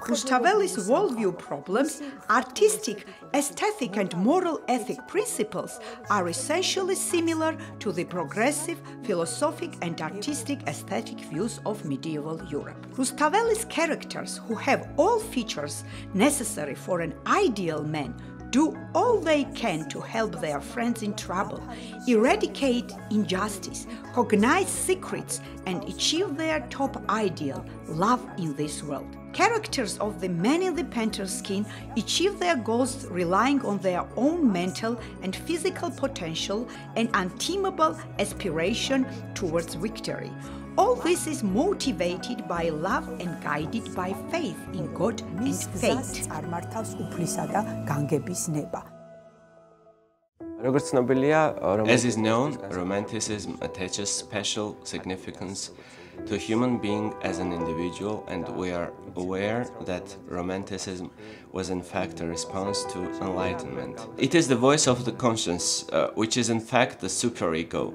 Rustaveli's worldview problems, artistic, aesthetic and moral ethic principles are essentially similar to the progressive, philosophic and artistic aesthetic views of medieval Europe. Rustaveli's characters, who have all features necessary for an ideal man, do all they can to help their friends in trouble, eradicate injustice, cognize secrets, and achieve their top ideal, love in this world. Characters of the man in the panther skin achieve their goals relying on their own mental and physical potential and untamable aspiration towards victory. All this is motivated by love and guided by faith in God and fate. As is known, Romanticism attaches special significance to a human being as an individual, and we are aware that Romanticism was in fact a response to Enlightenment. It is the voice of the conscience, which is in fact the superego.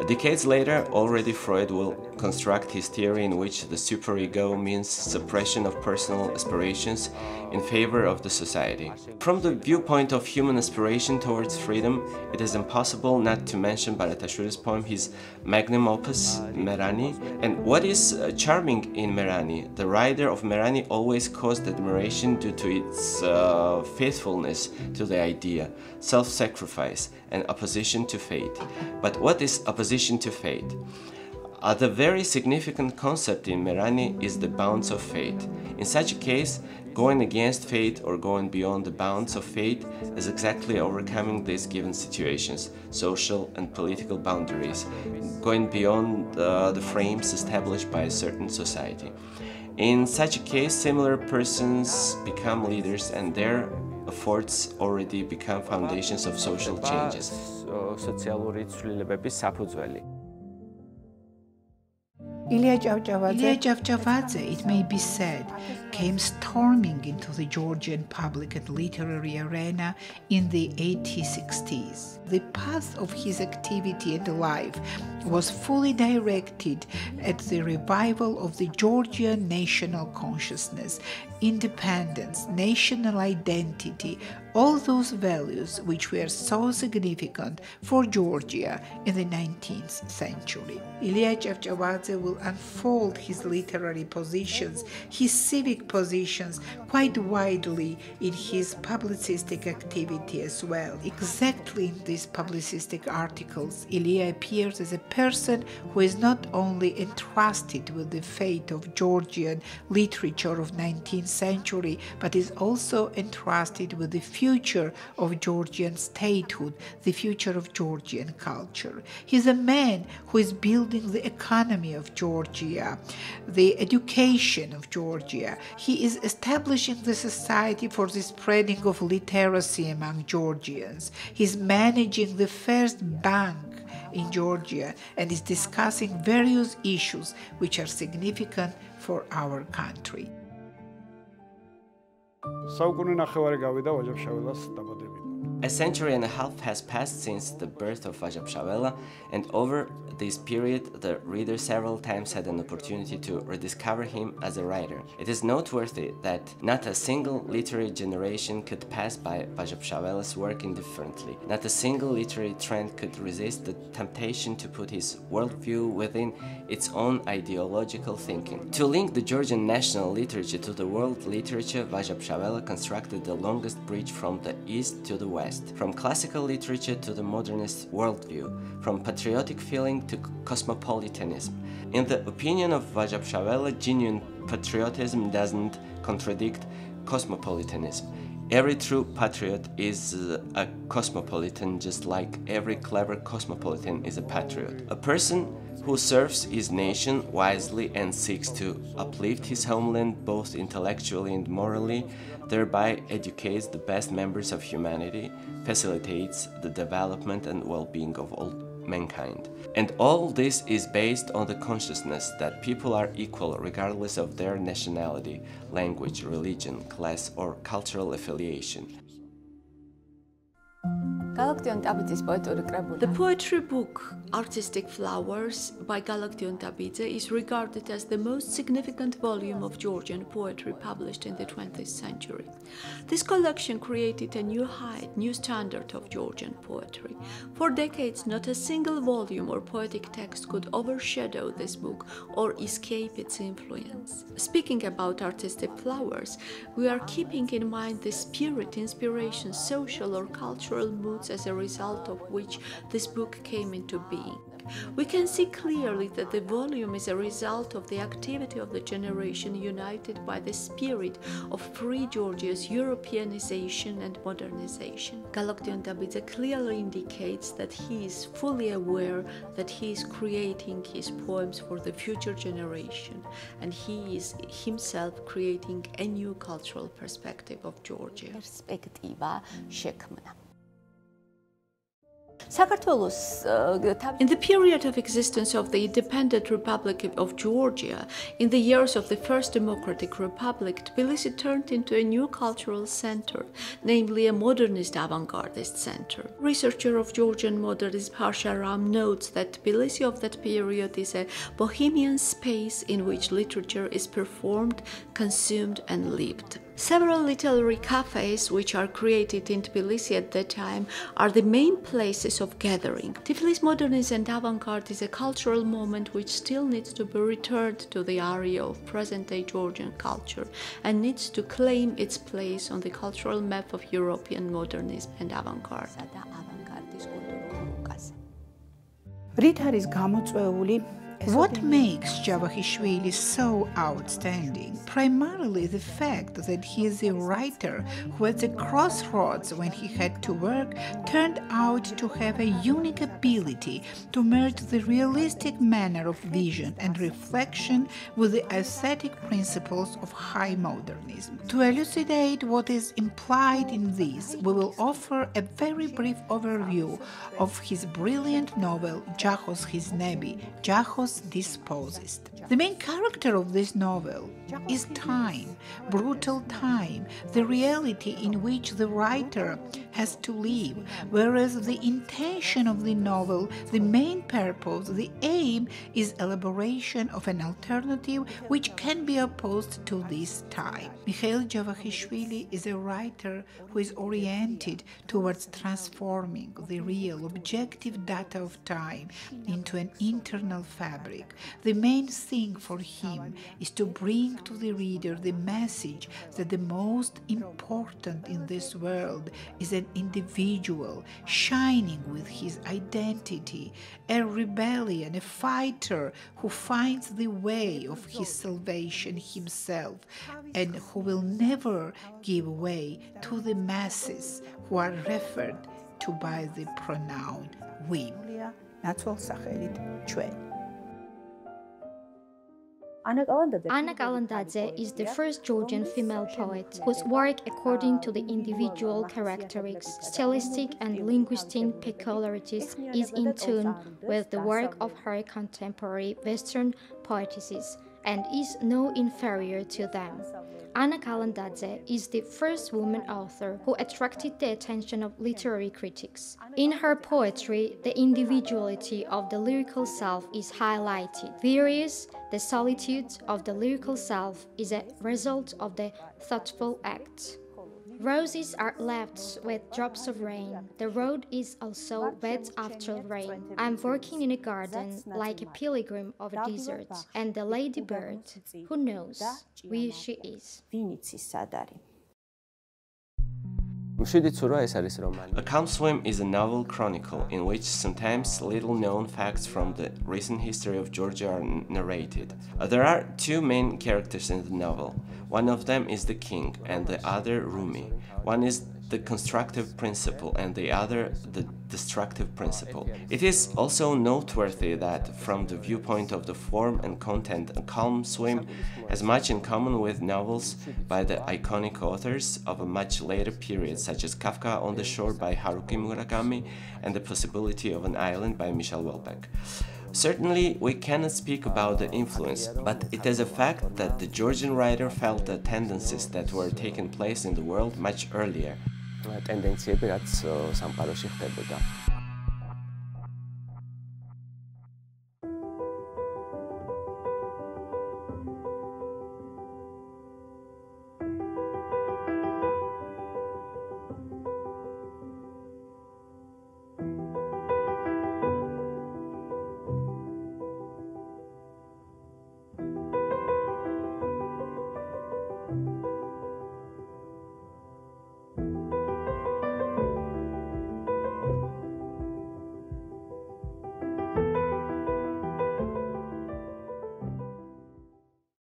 Decades later, already Freud will construct his theory in which the superego means suppression of personal aspirations in favor of the society. From the viewpoint of human aspiration towards freedom, it is impossible not to mention Baratashvili's poem, his magnum opus, Merani. And what is charming in Merani? The writer of Merani always caused admiration due to its faithfulness to the idea, self-sacrifice, and opposition to fate. But what is opposition to fate? The very significant concept in Merani is the bounds of fate. In such a case, going against fate or going beyond the bounds of fate is exactly overcoming these given situations, social and political boundaries, going beyond the frames established by a certain society. In such a case, similar persons become leaders and their efforts already become foundations of social changes. Ilya Jawahishvili, it may be said, came storming into the Georgian public and literary arena in the 1860s. The path of his activity and life was fully directed at the revival of the Georgian national consciousness, independence, national identity, all those values which were so significant for Georgia in the 19th century. Ilya Jawahishvili will unfold his literary positions, his civic positions quite widely in his publicistic activity as well. Exactly in these publicistic articles, Ilya appears as a person who is not only entrusted with the fate of Georgian literature of 19th century, but is also entrusted with the future of Georgian statehood, the future of Georgian culture. He's a man who is building the economy of Georgia, the education of Georgia. He is establishing the society for the spreading of literacy among Georgians. He's managing the first bank in Georgia and is discussing various issues which are significant for our country. A century and a half has passed since the birth of Vajapshavela, and over this period the reader several times had an opportunity to rediscover him as a writer. It is noteworthy that not a single literary generation could pass by Vajapshavela's work indifferently. Not a single literary trend could resist the temptation to put his worldview within its own ideological thinking. To link the Georgian national literature to the world literature, Vajapshavela constructed the longest bridge from the east to the west. From classical literature to the modernist worldview, from patriotic feeling to cosmopolitanism. In the opinion of Vajapshavela, genuine patriotism doesn't contradict cosmopolitanism. Every true patriot is a cosmopolitan, just like every clever cosmopolitan is a patriot. A person who serves his nation wisely and seeks to uplift his homeland both intellectually and morally, thereby educates the best members of humanity, facilitates the development and well-being of all mankind. And all this is based on the consciousness that people are equal regardless of their nationality, language, religion, class, or cultural affiliation. The poetry book Artistic Flowers by Galaktion Tabidze is regarded as the most significant volume of Georgian poetry published in the 20th century. This collection created a new height, new standard of Georgian poetry. For decades, not a single volume or poetic text could overshadow this book or escape its influence. Speaking about Artistic Flowers, we are keeping in mind the spirit, inspiration, social or cultural moods as a result of which this book came into being. We can see clearly that the volume is a result of the activity of the generation united by the spirit of free Georgia's Europeanization and modernization. Galaktion Tabidze clearly indicates that he is fully aware that he is creating his poems for the future generation, and he is himself creating a new cultural perspective of Georgia. In the period of existence of the independent Republic of Georgia, in the years of the First Democratic Republic, Tbilisi turned into a new cultural center, namely a modernist avant-gardist center. Researcher of Georgian modernism Harsharam notes that Tbilisi of that period is a bohemian space in which literature is performed, consumed and lived. Several literary cafes which are created in Tbilisi at that time are the main places of gathering. Tiflis modernism and avant-garde is a cultural moment which still needs to be returned to the area of present-day Georgian culture and needs to claim its place on the cultural map of European modernism and avant-garde. What makes Jawahishvili so outstanding? Primarily the fact that he is a writer who at the crossroads when he had to work turned out to have a unique ability to merge the realistic manner of vision and reflection with the aesthetic principles of high modernism. To elucidate what is implied in this, we will offer a very brief overview of his brilliant novel Jahos Hisnebi, Jahos Disposist. The main character of this novel is time, brutal time, the reality in which the writer has to live, whereas the intention of the novel, the main purpose, the aim is elaboration of an alternative which can be opposed to this time. Mikhail Jawahishvili is a writer who is oriented towards transforming the real, objective data of time into an internal fabric. The main thing for him is to bring to the reader the message that the most important in this world is an individual shining with his identity, a rebellion, a fighter who finds the way of his salvation himself and who will never give way to the masses who are referred to by the pronoun we. Anna Kalandze is the first Georgian female poet whose work, according to the individual characteristics, stylistic and linguistic peculiarities, is in tune with the work of her contemporary Western poetesses and is no inferior to them. Anna Kalandze is the first woman author who attracted the attention of literary critics. In her poetry, the individuality of the lyrical self is highlighted, whereas the solitude of the lyrical self is a result of the thoughtful act. Roses are left with drops of rain. The road is also wet after rain. I'm working in a garden like a pilgrim of a desert, and the ladybird, who knows where she is. A Calm Swim is a novel chronicle in which sometimes little-known facts from the recent history of Georgia are narrated. There are two main characters in the novel. One of them is the king and the other Rumi. One is the constructive principle and the other the destructive principle. It is also noteworthy that from the viewpoint of the form and content, A Calm Swim has much in common with novels by the iconic authors of a much later period, such as Kafka on the Shore by Haruki Murakami and The Possibility of an Island by Michel Houellebecq. Certainly, we cannot speak about the influence, but it is a fact that the Georgian writer felt the tendencies that were taking place in the world much earlier. ტენდენციები, რაც სამყაროში ხდებოდა.